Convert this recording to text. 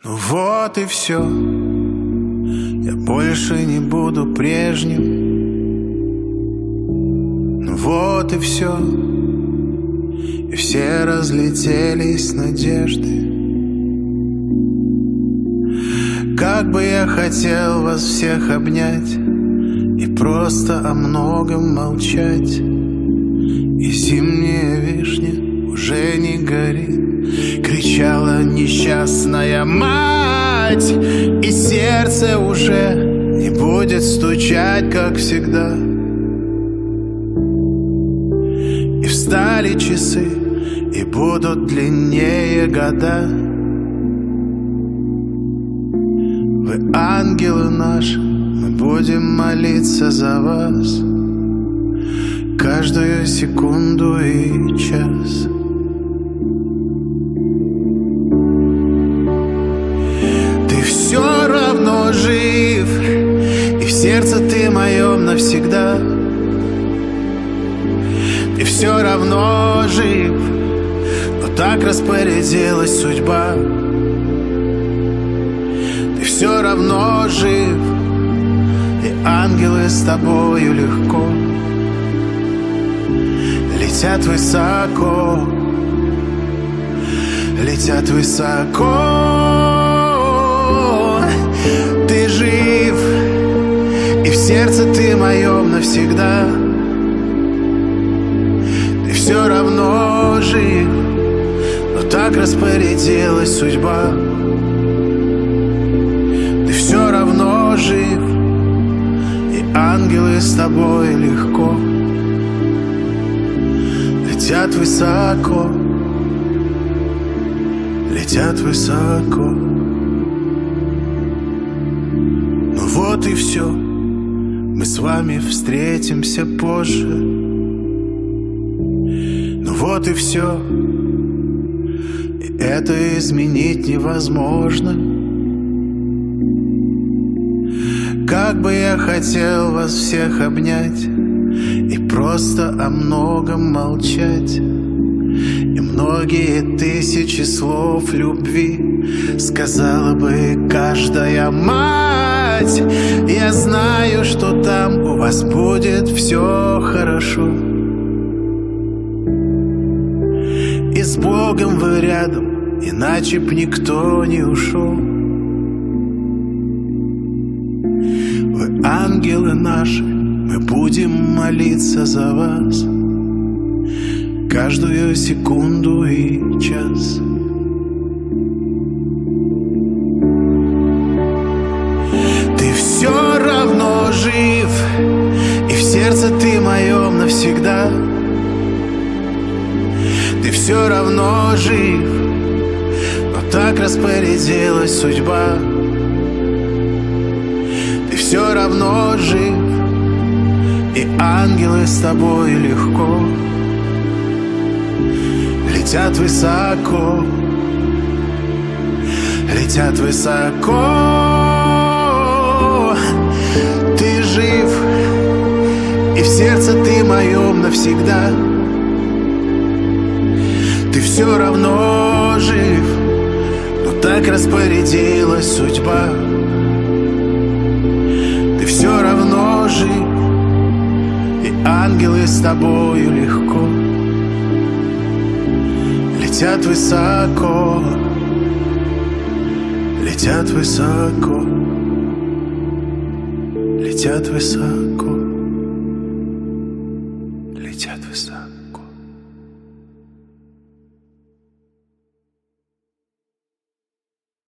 Ну вот и все. Я больше не буду прежним. Ну вот и все. И все разлетелись надежды. Как бы я хотел вас всех обнять и просто о многом молчать. И зимняя вишня уже не горит, кричала несчастная мать. И сердце уже не будет стучать, как всегда. И встали часы, и будут длиннее года. Вы ангелы наши, мы будем молиться за вас каждую секунду и час. Ты все равно жив, и в сердце ты моем навсегда. Ты все равно жив, но так распорядилась судьба. Ты все равно жив, и ангелы с тобою легко летят высоко, летят высоко. Ты жив, и в сердце ты моем навсегда. Ты все равно жив, но так распорядилась судьба. Ты все равно жив, и ангелы с тобой легко летят высоко, летят высоко. Ну вот и все, мы с вами встретимся позже. Ну вот и все, и это изменить невозможно. Как бы я хотел вас всех обнять и просто о многом молчать. И многие тысячи слов любви сказала бы каждая мать. Я знаю, что там у вас будет все хорошо. И с Богом вы рядом, иначе б никто не ушел. Вы ангелы наши, мы будем молиться за вас каждую секунду и час. Ты все равно жив, и в сердце ты моем навсегда. Ты все равно жив, но так распорядилась судьба. Ты все равно жив, и ангелы с тобой легко летят высоко, летят высоко. Ты жив, и в сердце ты моем навсегда. Ты все равно жив, но так распорядилась судьба. Ты все равно жив, и ангелы с тобою легко летят высоко, летят высоко, летят высоко, летят высоко.